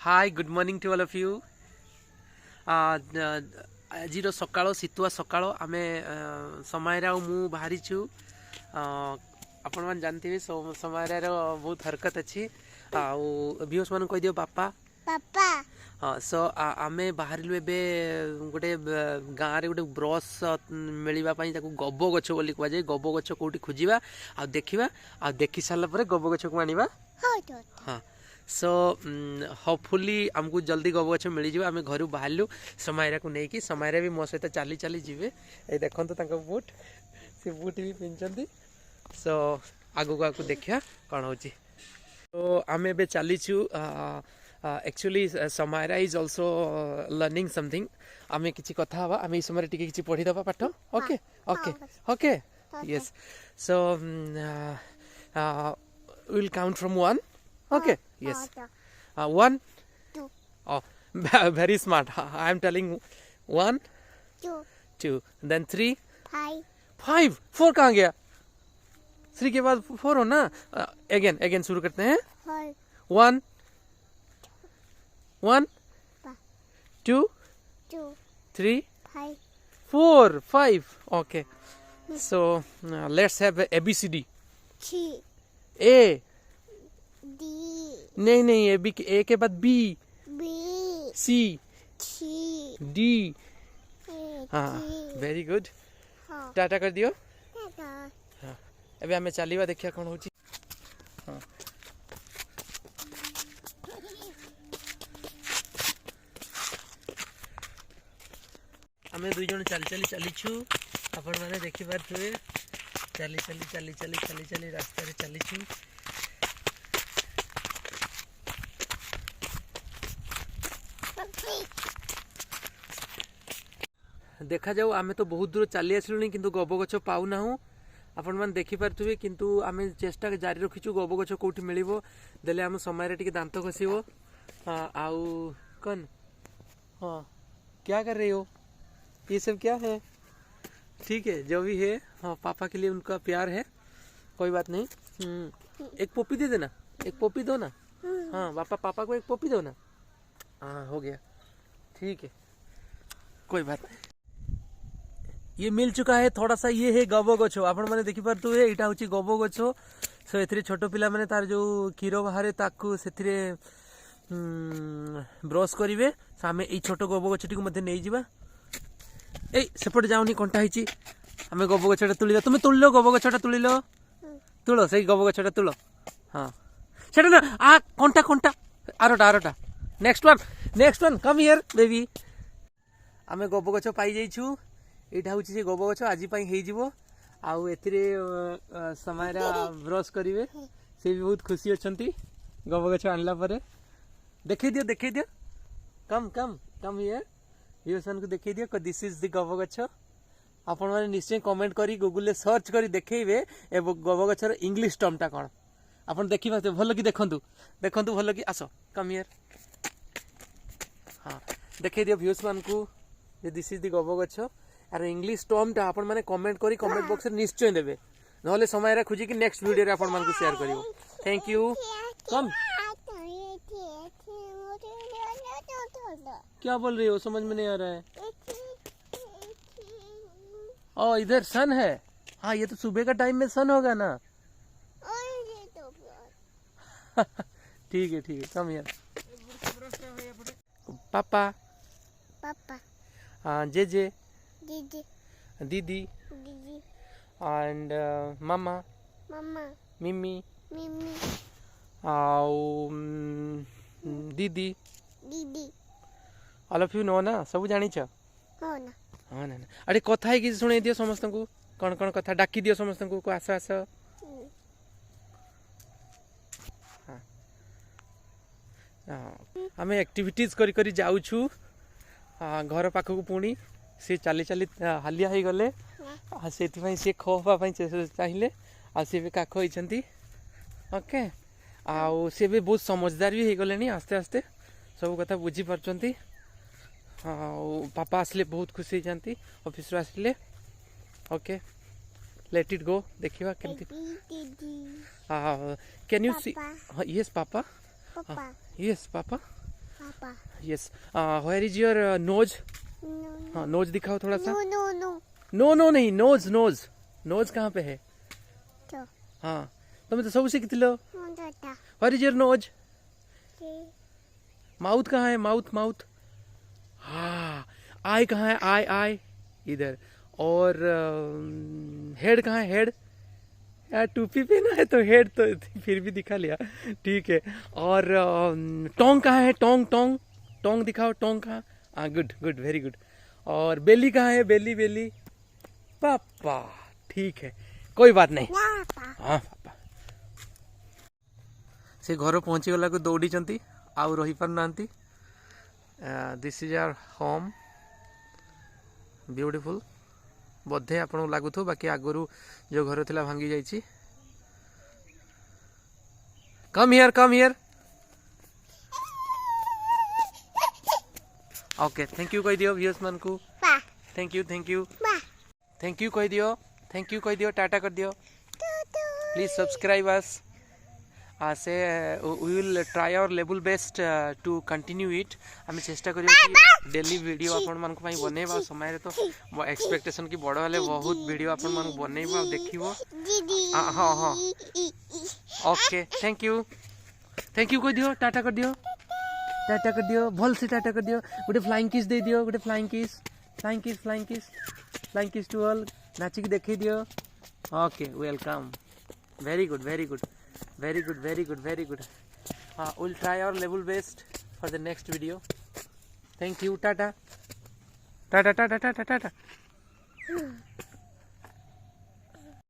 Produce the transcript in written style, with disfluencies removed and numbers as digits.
Hi, good morning to all of you. आज सकाळ शीतुआ सकाळ आमे समायरा और मु बाहरी छु आपण मान जानते समायरा रो बहुत हरकत अच्छी व्यूअर्स मान कह दियो पापा पापा हाँ सो आमे बाहर एबे गोटे गाँव रे गोटे ब्रश मिलवा गब गछ बोली कह जाए गब गछ कौटी खोजा आ देखा आ देखी सारा पर गब गछ को आनिबा हाँ सो होपफुली आमको जल्दी गब गछ मिल जाए आम घर बाहरलु समायरा को लेकिन समायरा भी मो सहित चली चली जीवे ये देखो बूट से बूट भी पिंधि सो आगू आगू देखा कौन हो तो आम ए चलीचु actually Samaira is also learning something आम किसी कथा हवा आम समय किसी पढ़ीदबा पाठ okay okay okay yes so will count from 1 okay yes 1 2 oh very smart I am telling 1 2 then 3 5 4 कहाँ गया 3 के बाद 4 हो ना अगेन शुरू करते हैं 1 2 3 4 5 okay so let's have ABCD A नहीं ए के बाद बी सी डी हाँ वेरी गुड टाटा कर दियो हाँ अबे हमें चलिए देखिए कौन होची हाँ आमे दुई जन चली छु आपण माने देखि पारथुए चली रास्ता रे चली छु देखा जाऊ आमे तो बहुत दूर चली आसलुनी किंतु गब गछ पाऊना आपण मैंने देखिपे किंतु आम चेष्टा जारी रखीचु गब गछ कौटी मिलिबो देले आम समय टिके दांत घसीबो आउ कौन हाँ क्या कर रही हो ये सब क्या है ठीक है जो भी है हाँ पापा के लिए उनका प्यार है कोई बात नहीं एक पॉपी दे देना एक पॉपी दो ना हाँ पापा को एक पॉपी दो ना हाँ हो गया ठीक है कोई बात नहीं ये मिल चुका है थोड़ा सा ये है गब गछ आपण मैंने देखि पारतु है एटा होची गब गछ सो एथरे छोट पिला माने तार जो क्षीर बाहर ताकू सेथरे ब्रश करिवे सामे ए छोट गब गछटी को मध्ये नै जिबा ए सेपट जाउनी कोंटा हिची हमें गब गछटा तुलिला तुमे तुलिलो गब गछटा तुलिलो तुलो सही गब गछटा तुलो हां सेटा ना आ कोंटा आरोटा next one come here baby आमे गब गछ पाई जाइछु एटा हूँ से गब गछ आज हो आउ एथिरे समायरा ब्रश करिवे से भी बहुत खुशी अच्छी गब गछ आनला परे देखे दियो कम हियर यूसन को देखे दियो दिस इज द गब गछ आपण माने निश्चय कमेंट करी गूगल ले सर्च करी देखेबे ए गब गछर इंग्लिश टर्म टा कोन आपण देखि पाते भलो कि देखंतु भलो कि आसो कम हियर हां देखे दियो व्यूअर्स मान को दिस इज द गब गछ यार इंग्लिश टर्म टा आपण माने कमेंट करी कमेंट बॉक्स रे निश्चय देबे नहले समय रे खुजी कि नेक्स्ट वीडियो रे आपण मान को शेयर करियो थैंक यू कम क्या बोल रही हो समझ में नहीं आ रहा है ओ इधर सन है हाँ ये तो सुबह का टाइम में सन होगा ना ठीक है कम यार पापा हाँ जे दीदी and mama mimi आउ दीदी all of you know ना सब जानी छ हाँ ना अरे कथा है कि सुने दियो समस्त को कौन कथा डाकी दियो समस्त को आस आम एक्टिविटीज करी जाऊ छु घर पाख को पुणी सी चली हालिया हो गले से सी खापी चाहिए सी भी काख होती ओके आउ सी भी बहुत समझदार भी हो गले आस्ते आस्ते सब कथा बुझी पार्टी पापा आसले बहुत खुशी होती ऑफिस आसले ओके लेट इट गो देखिवा केमती can you see yes papa Papa. Yes, Papa. Papa yes where is your nose no हाँ नोज दिखाओ थोड़ा सा no no no no no नहीं नोज नोज नोज कहाँ पे है तो हाँ तुम तो सब शिखिथिलो मुंडा वेयर इज योर नोज के माउथ कहाँ है माउथ माउथ हाँ आई कहाँ है आई आई इधर और हेड कहाँ है हेड यार टोपी पहना है तो हेड तो फिर भी दिखा लिया ठीक है और टोंग कहाँ है टोंग टोंग टोंग दिखाओ टोंग कहाँ हाँ गुड गुड वेरी गुड और बेली कहाँ है बेली बेली पापा ठीक है कोई बात नहीं पापा हाँ पापा से घर पहुँची गला को दौड़ी चंती आउ रही पार नांती this is our home beautiful बोधे आपको लगुथ बाकी आगु जो घर थिला भांगी जाइए come here okay thank you कह दियो व्यूअर्स मन को पा थैंक यू पा थैंक यू कह दियो टाटा कर दियो प्लीज सब्सक्राइब अस से we will try our level best to continue it आम चेष्टा करिया डेली वीडियो आपण मन को बनैबा समय तो एक्सपेक्टेशन की बड़ हेले बहुत वीडियो आपण मन बनैबा देखिबो हां हां ओके थैंक यू कह दियो टाटा कर दियो भल से टाटा कर दियो गोटे फ्लाइंग किस दे दियो गोटे फ्लाइंग किस टू ऑल नाची के देखै दियो okay welcome very good we'll try our level best for the next video thank you tata